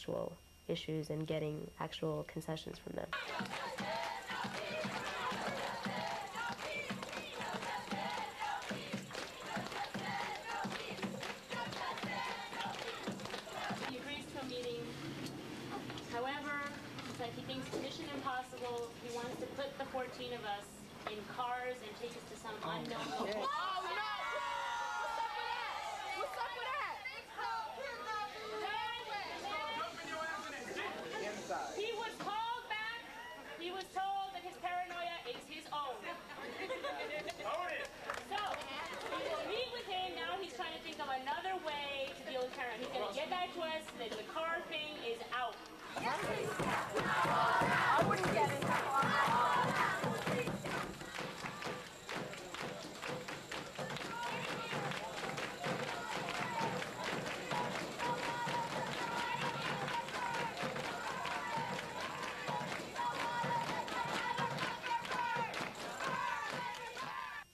actual issues and getting actual concessions from them. He agrees to a meeting. However, it's like he thinks it's mission impossible. He wants to put the 14 of us in cars and take us to some unknown location. Oh, no! What's up with that? He was called back. He was told that his paranoia is his own. So, we will meet with him. Now he's trying to think of another way to deal with paranoia. He's going to get back to us that the car thing is out. I wouldn't get it.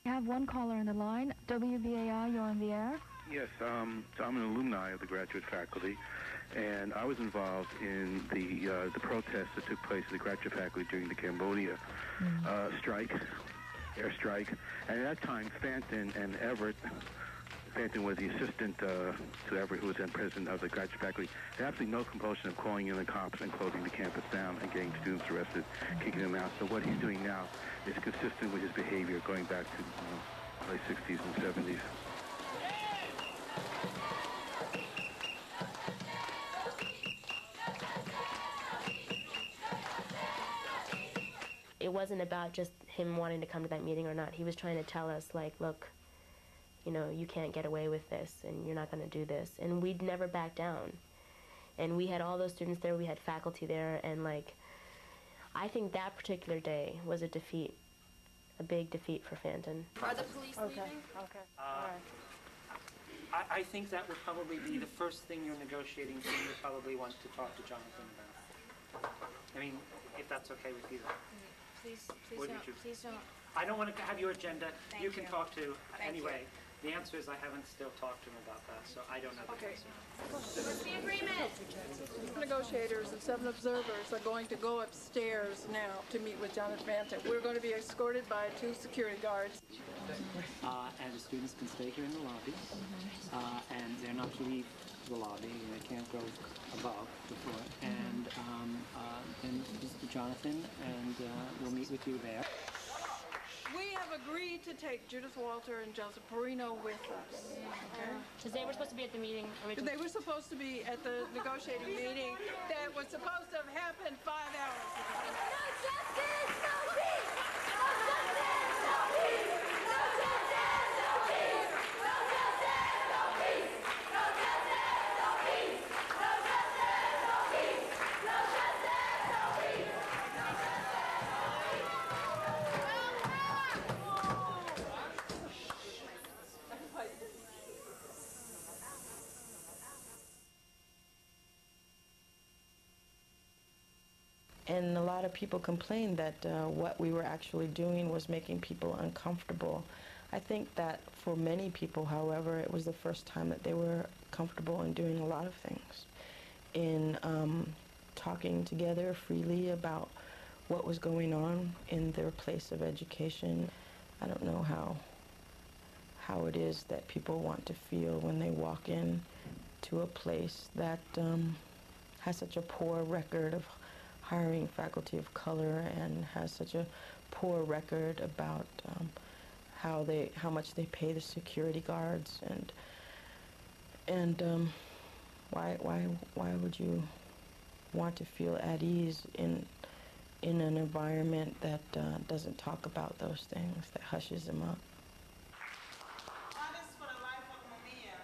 I have one caller on the line. WBAI, you're on the air. Yes, so I'm an alumni of the graduate faculty, and I was involved in the protests that took place at the graduate faculty during the Cambodia strike, airstrike. And at that time, Fanton and Everett, Fanton was the assistant to Everett, who was then president of the graduate faculty, had absolutely no compulsion of calling in the cops and closing the campus down and getting students arrested, kicking them out. So what he's doing now is consistent with his behavior going back to late 60s and 70s. It wasn't about just him wanting to come to that meeting or not. He was trying to tell us, like, look, you know, you can't get away with this, and you're not going to do this. And we'd never back down. And we had all those students there, we had faculty there, and, like, I think that particular day was a defeat, a big defeat for Fanton. Are the police leaving? Okay. All right. I think that would probably be the first thing your negotiating team would probably want to talk to Jonathan about. I mean, if that's okay with you. Please What don't. did you- Please don't. I don't want to have your agenda. Thank You can you. talk to, Thank anyway. The answer is I haven't still talked to him about that, so I don't know the Okay. answer. What's the agreement? Negotiators and 7 observers are going to go upstairs now to meet with Jonathan Fanton. We're going to be escorted by 2 security guards. And the students can stay here in the lobby, and they're not to leave the lobby. They can't go above the floor. And then Mr. Jonathan, and we'll meet with you there. We have agreed to take Judith Walter and Joseph Perino with us. Okay? Because they were supposed to be at the meeting originally. They were supposed to be at the negotiating meeting that was supposed to have happened 5 hours ago. No justice, no peace! No justice, no peace! No justice, no peace! No justice, no peace! No justice, no peace! No justice, no peace! No justice, no peace! No justice, And a lot of people complained that what we were actually doing was making people uncomfortable. I think that for many people, however, it was the first time that they were comfortable in doing a lot of things, in talking together freely about what was going on in their place of education. I don't know how it is that people want to feel when they walk in to a place that has such a poor record of hiring faculty of color and has such a poor record about how much they pay the security guards, and why would you want to feel at ease in an environment that doesn't talk about those things, that hushes them up? Artists for the Life of Mumia.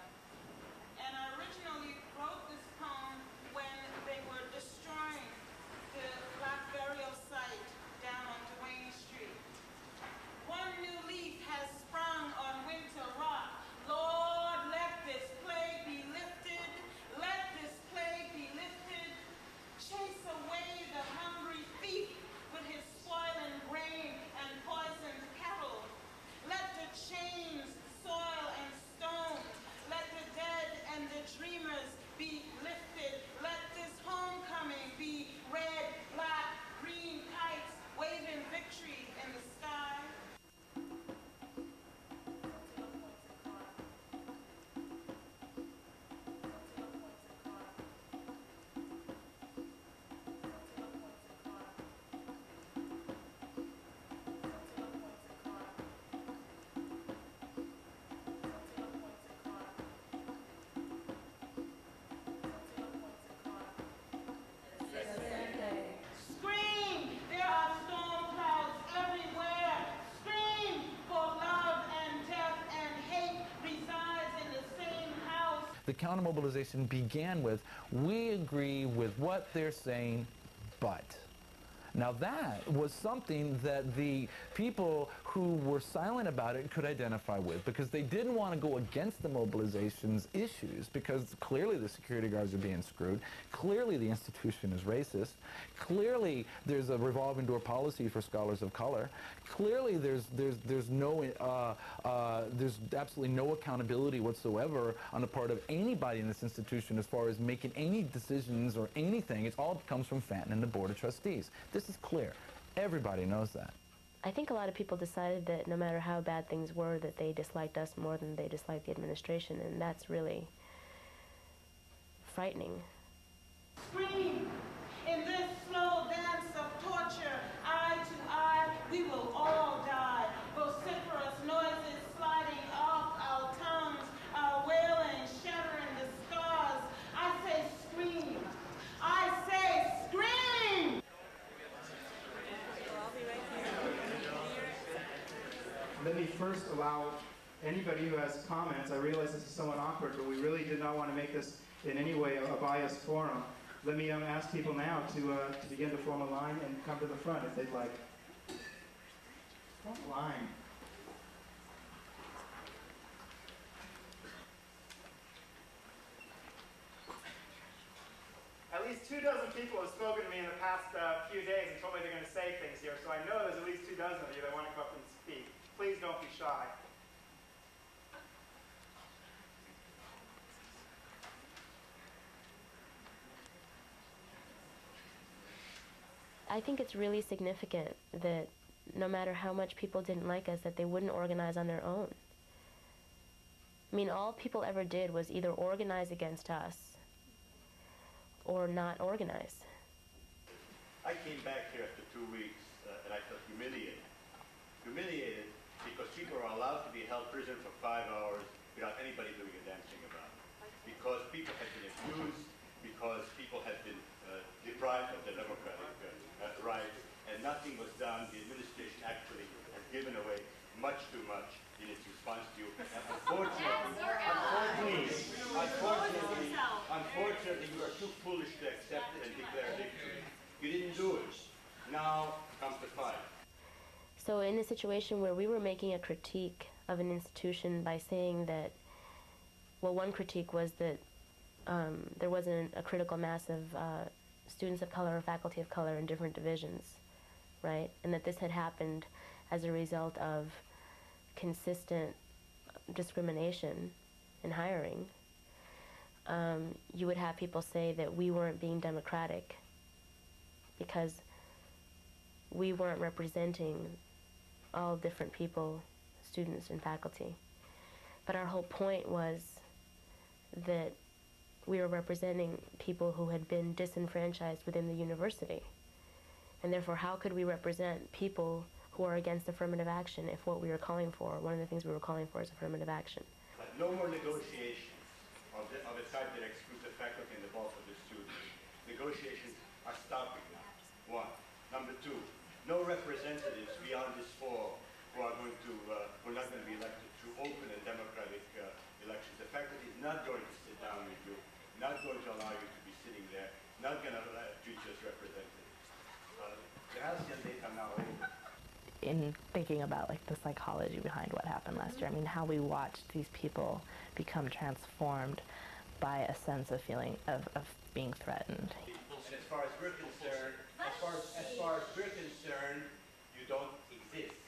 And I originally wrote this poem when they were destroying the Black burial site down on Duane Street. One new leaf has sprung on Winter Rock. Lord, let this plague be lifted. Let this plague be lifted. Chase away the hungry thief with his spoiling grain and poisoned cattle. Let the counter-mobilization began with, we agree with what they're saying, but. Now that was something that the people who were silent about it could identify with, because they didn't want to go against the mobilization's issues, because clearly the security guards are being screwed, clearly the institution is racist, clearly there's a revolving door policy for scholars of color, clearly there's absolutely no accountability whatsoever on the part of anybody in this institution as far as making any decisions or anything. It all comes from Fenton and the Board of Trustees. This is clear. Everybody knows that. I think a lot of people decided that no matter how bad things were, that they disliked us more than they disliked the administration, and that's really frightening. Scream in this slow dance of torture, eye to eye, we will all die. Vociferous noises sliding off our tongues, our wailing, shattering the scars. I say scream. I say scream! Let me first allow anybody who has comments. I realize this is somewhat awkward, but we really did not want to make this in any way a biased forum. Let me ask people now to begin to form a line and come to the front if they'd like. Front line. At least 24 people have spoken to me in the past few days and told me they're going to say things here, so I know there's at least 24 of you that want to come up and speak. Please don't be shy. I think it's really significant that no matter how much people didn't like us, that they wouldn't organize on their own. I mean, all people ever did was either organize against us or not organize. I came back here after 2 weeks and I felt humiliated. Humiliated because people are allowed to be held prisoner for 5 hours without anybody doing a damn thing about it. Because people have been abused, because people have been deprived of their democratic rights, and nothing was done. The administration actually has given away much too much in its response to you. And unfortunately, you are too foolish to accept it and declare victory. You didn't do it. Now comes the fight. So in a situation where we were making a critique of an institution by saying that, well, one critique was that there wasn't a critical mass of students of color or faculty of color in different divisions, right? And that this had happened as a result of consistent discrimination in hiring. You would have people say that we weren't being democratic because we weren't representing all different people, students and faculty. But our whole point was that we were representing people who had been disenfranchised within the university. And therefore, how could we represent people who are against affirmative action if what we were calling for, one of the things we were calling for is affirmative action? But no more negotiations of a type that excludes the faculty and the bulk of the students. Negotiations are stopping now, one. Number two, no representatives beyond this fall who are not going to be elected through open and democratic elections. The faculty is not going to sit down with you, not going to allow you to be sitting there, not going to treat you as representatives. The ASEAN data now over. In thinking about like the psychology behind what happened last year, I mean, how we watched these people become transformed by a sense of feeling of being threatened. And as far as we're concerned, you don't exist.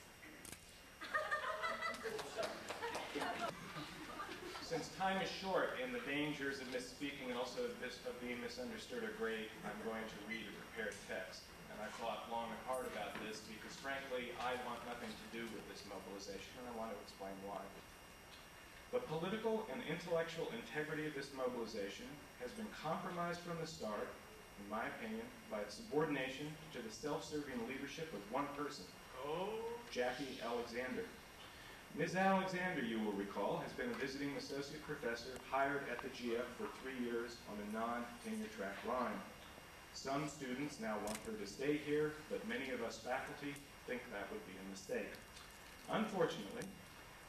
Since time is short and the dangers of misspeaking and also of being misunderstood are great, I'm going to read a prepared text. And I thought long and hard about this because, frankly, I want nothing to do with this mobilization, and I want to explain why. The political and intellectual integrity of this mobilization has been compromised from the start, in my opinion, by its subordination to the self-serving leadership of one person, Jackie Alexander. Ms. Alexander, you will recall, has been a visiting associate professor hired at the GF for 3 years on a non-tenure track line. Some students now want her to stay here, but many of us faculty think that would be a mistake. Unfortunately,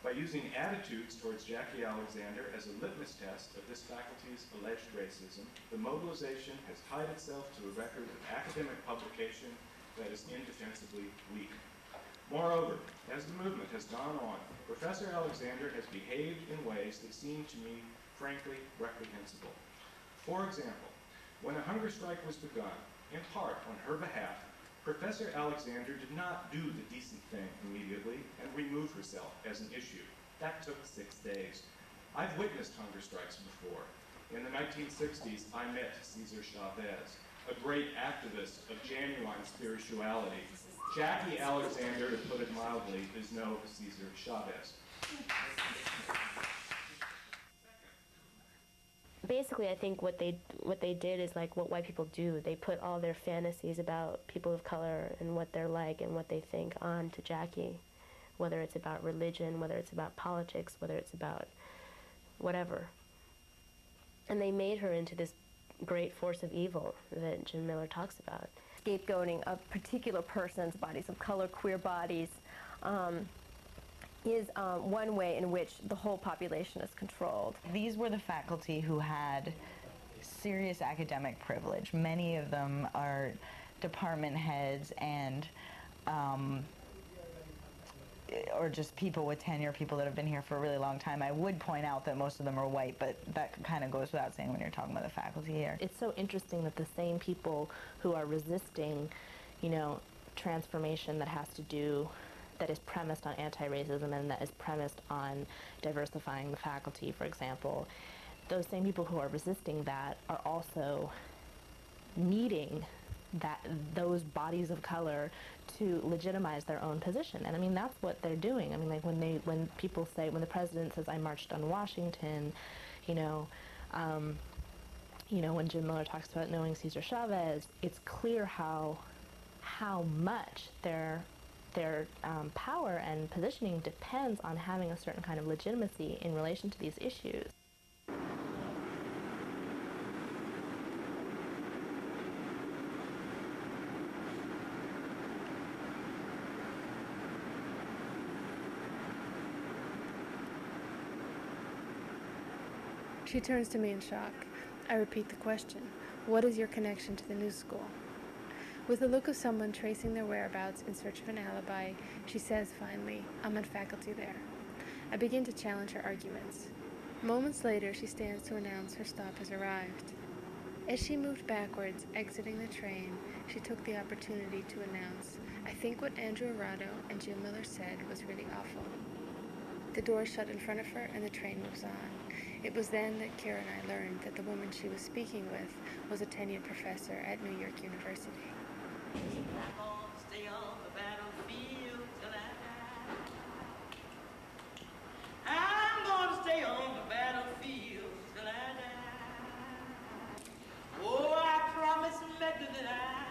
by using attitudes towards Jackie Alexander as a litmus test of this faculty's alleged racism, the mobilization has tied itself to a record of academic publication that is indefensibly weak. Moreover, as the movement has gone on, Professor Alexander has behaved in ways that seem to me frankly reprehensible. For example, when a hunger strike was begun, in part on her behalf, Professor Alexander did not do the decent thing immediately and remove herself as an issue. That took 6 days. I've witnessed hunger strikes before. In the 1960s, I met Cesar Chavez, a great activist of genuine spirituality. Jackie Alexander, to put it mildly, is no Cesar Chavez. Basically, I think what they did is like what white people do. They put all their fantasies about people of color and what they're like and what they think on to Jackie, whether it's about religion, whether it's about politics, whether it's about whatever. And they made her into this great force of evil that Jim Miller talks about. Scapegoating of particular persons, bodies of color, queer bodies, is one way in which the whole population is controlled. These were the faculty who had serious academic privilege. Many of them are department heads and or just people with tenure, people that have been here for a really long time. I would point out that most of them are white, but that kind of goes without saying when you're talking about the faculty here. It's so interesting that the same people who are resisting, you know, transformation that is premised on anti-racism and that is premised on diversifying the faculty, for example, those same people who are resisting that are also needing those bodies of color to legitimize their own position. And I mean, that's what they're doing. I mean, like when the president says, "I marched on Washington," when Jim Miller talks about knowing Cesar Chavez, it's clear how much their power and positioning depends on having a certain kind of legitimacy in relation to these issues. She turns to me in shock. I repeat the question. What is your connection to the new school? With the look of someone tracing their whereabouts in search of an alibi, she says finally, "I'm on faculty there." I begin to challenge her arguments. Moments later, she stands to announce her stop has arrived. As she moved backwards, exiting the train, she took the opportunity to announce, "I think what Andrew Arado and Jim Miller said was really awful." The door shut in front of her and the train moves on. It was then that Kira and I learned that the woman she was speaking with was a tenured professor at New York University. Stay on the battlefield till I die. I'm gonna stay on the battlefield till I die. Oh, I promised Medgar that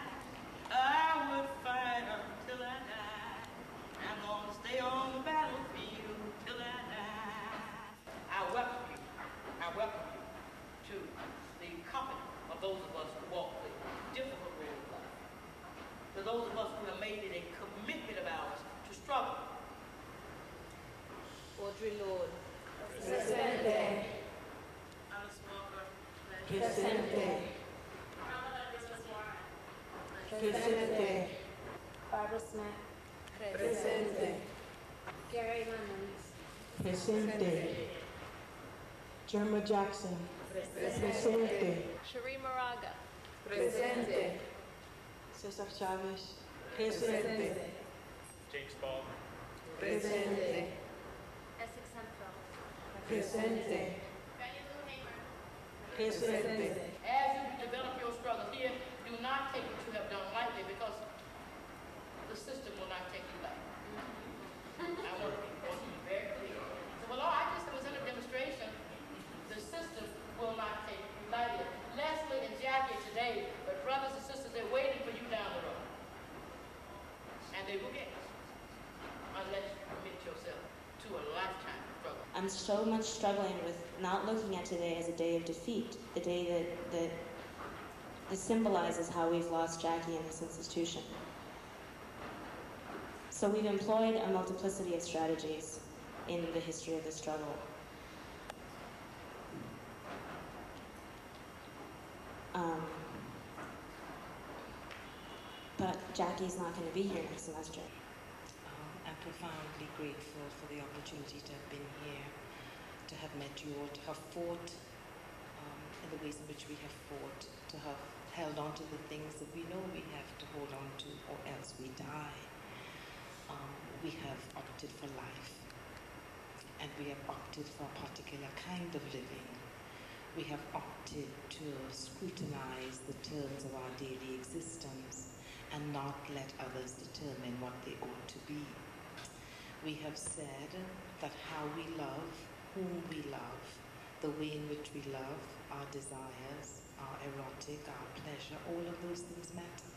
I would fight until I die. I'm gonna stay on the battlefield till I die. I welcome you to the company of those of us who walk the difficult road of life. To those of us who have made it a commitment of ours to struggle. Audre Lorde. Presente. Alice Walker. Presente. Presente. Barbara Smack. Presente. Gary Lemons. Presente. Jerma Jackson. Presente. Cherie Moraga. Presente. Cesar Chavez. Presente. James Ball. Presente. Essex Hemphill. Presente. Presente. As you develop your struggle here, do not take what you have done lightly because the system will not take you lightly. I want to be very clear. So, well, I just was in a demonstration. The system will not take you lightly. Leslie and Jackie today, but brothers and sisters, they're waiting for you down the road. And they will get you unless you commit yourself to a lifetime of struggle. I'm so much struggling with not looking at today as a day of defeat, the day that symbolizes how we've lost Jackie in this institution. So we've employed a multiplicity of strategies. in the history of the struggle. But Jackie's not going to be here next semester. I'm profoundly grateful for the opportunity to have been here, to have met you all, to have fought in the ways in which we have fought, to have held on to the things that we know we have to hold on to, or else we die. We have opted for life, and we have opted for a particular kind of living. We have opted to scrutinize the terms of our daily existence and not let others determine what they ought to be. We have said that how we love, whom we love, the way in which we love, our desires, our erotic, our pleasure, all of those things matter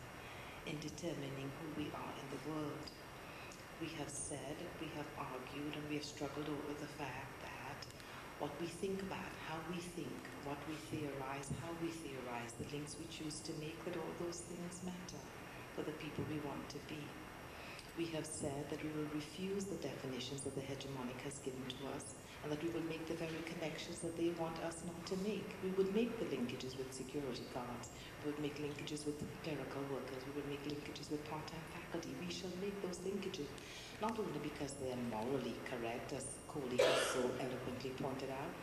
in determining who we are in the world. We have said, we have argued, and we have struggled over the fact that what we think about, how we think, what we theorize, how we theorize, the links we choose to make, that all those things matter for the people we want to be. We have said that we will refuse the definitions that the hegemonic has given to us, and that we will make the very connections that they want us not to make. We would make the linkages with security guards, we would make linkages with clerical workers, we would make linkages with part-time faculty. We shall make those linkages, not only because they are morally correct, as Coley has so eloquently pointed out,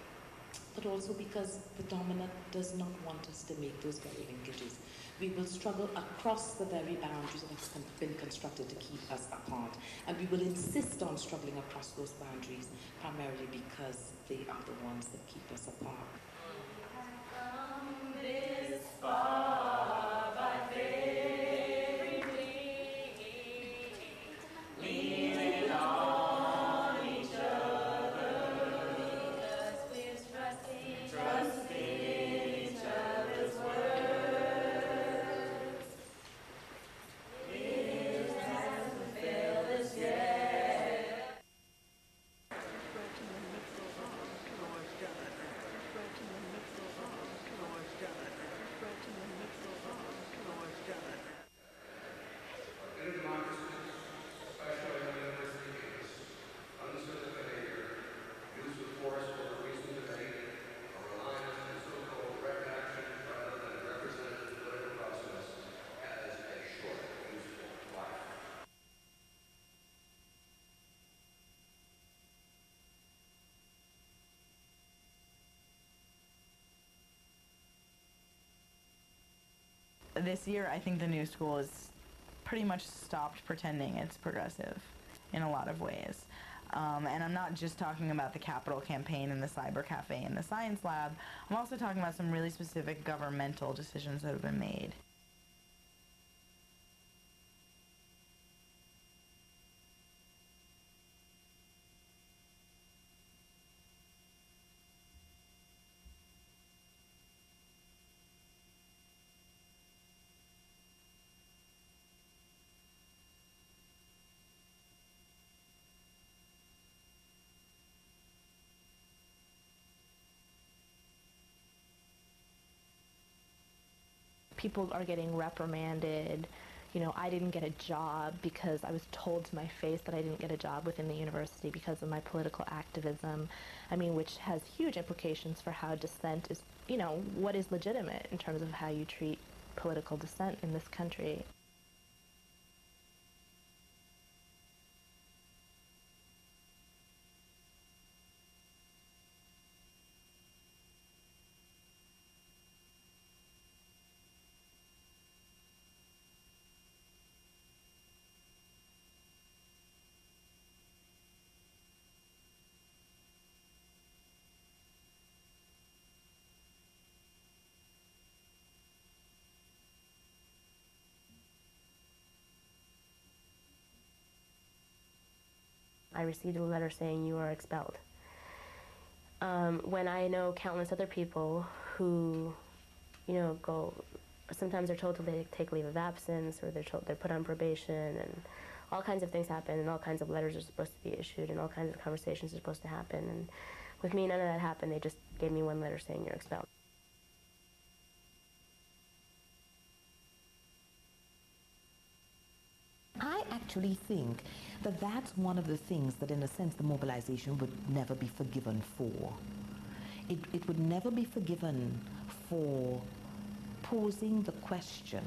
but also because the dominant does not want us to make those very linkages. We will struggle across the very boundaries that have been constructed to keep us apart. And we will insist on struggling across those boundaries, primarily because they are the ones that keep us apart. This far, but very leaning on each other, trusting each other's words. This year, I think the new school has pretty much stopped pretending it's progressive in a lot of ways. And I'm not just talking about the Capitol campaign and the cyber cafe and the science lab. I'm also talking about some really specific governmental decisions that have been made. People are getting reprimanded. You know, I didn't get a job because I was told to my face that I didn't get a job within the university because of my political activism. I mean, which has huge implications for how dissent is, you know, what is legitimate in terms of how you treat political dissent in this country. I received a letter saying you are expelled. When I know countless other people who, you know, sometimes they're told to take leave of absence, or they're put on probation, and all kinds of things happen, and all kinds of letters are supposed to be issued, and all kinds of conversations are supposed to happen. And with me, none of that happened. They just gave me one letter saying you're expelled. I actually think that that's one of the things that, in a sense, the mobilization would never be forgiven for. It would never be forgiven for posing the question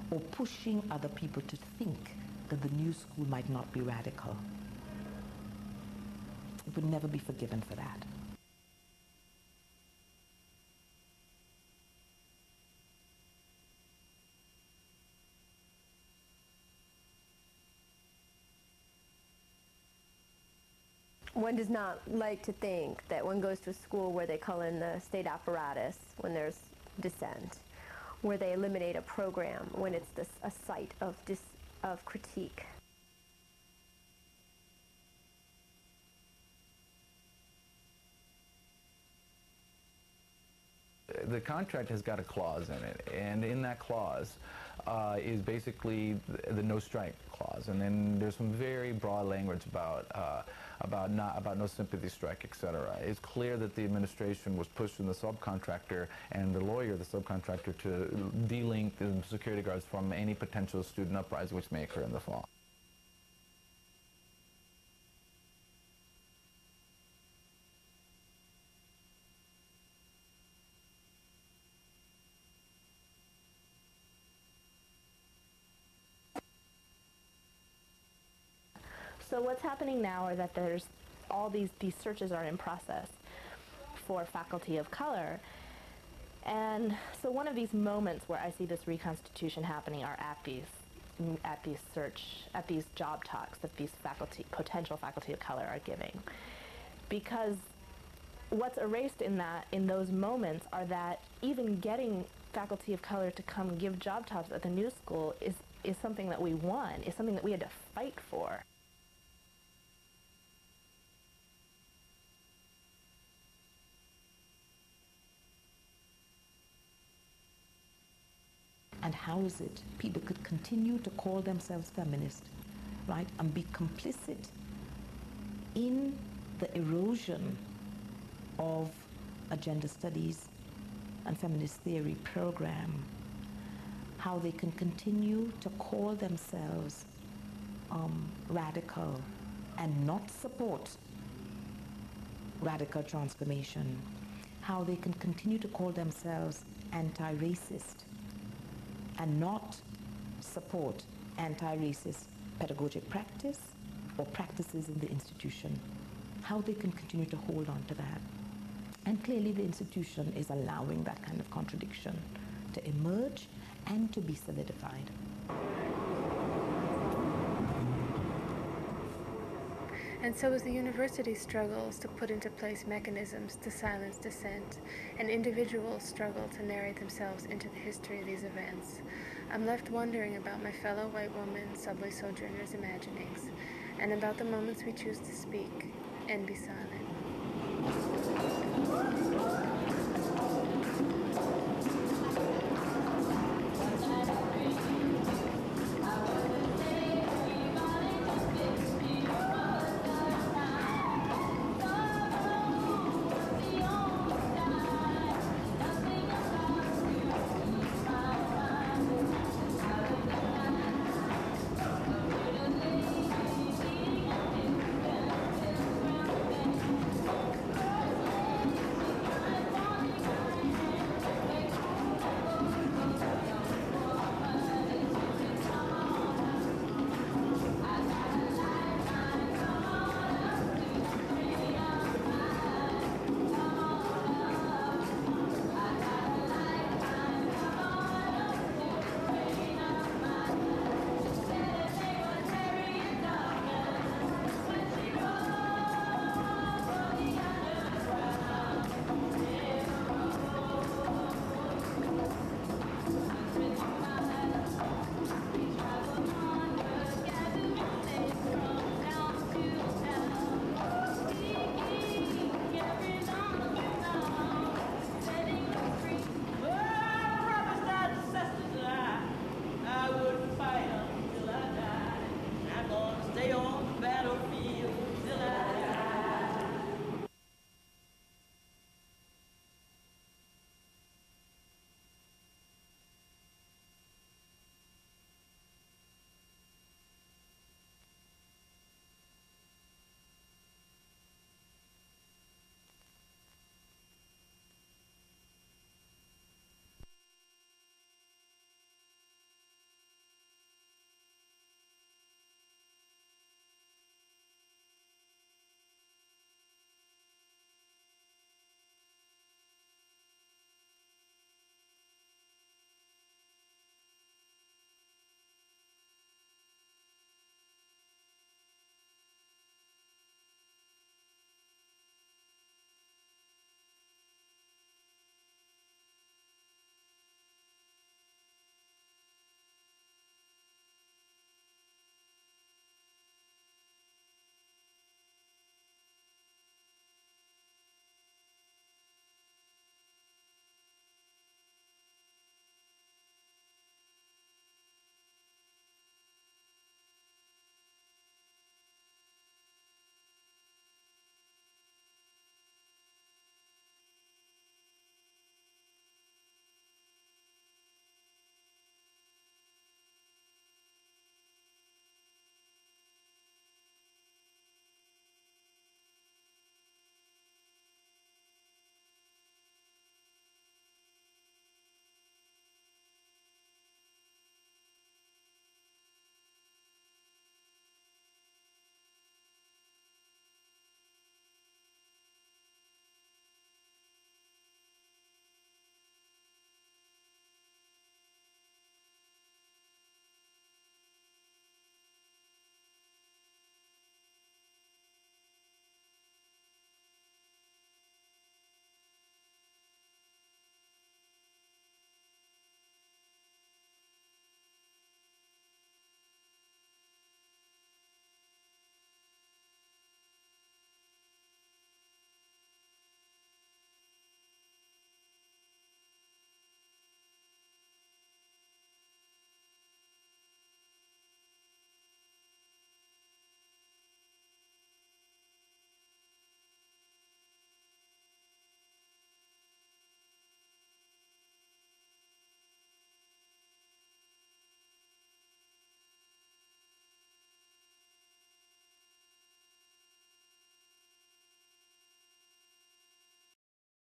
or pushing other people to think that the new school might not be radical. It would never be forgiven for that. One does not like to think that one goes to a school where they call in the state apparatus when there's dissent, where they eliminate a program when it's a site of critique. The contract has got a clause in it, and in that clause is basically the no strike clause, and then there's some very broad language about no sympathy strike, etc. It's clear that the administration was pushing the subcontractor and the lawyer, the subcontractor, to de-link the security guards from any potential student uprising which may occur in the fall. So what's happening now are that there's all these searches are in process for faculty of color. And so one of these moments where I see this reconstitution happening are at these job talks that these potential faculty of color are giving. Because what's erased in those moments are that even getting faculty of color to come give job talks at the new school is something that we won, is something that we had to fight for. And how is it people could continue to call themselves feminist, right, and be complicit in the erosion of a gender studies and feminist theory program, how they can continue to call themselves radical and not support radical transformation, how they can continue to call themselves anti-racist and not support anti-racist pedagogic practice or practices in the institution, how they can continue to hold on to that. And clearly the institution is allowing that kind of contradiction to emerge and to be solidified. And so as the university struggles to put into place mechanisms to silence dissent, and individuals struggle to narrate themselves into the history of these events, I'm left wondering about my fellow white woman subway sojourners' imaginings, and about the moments we choose to speak and be silent.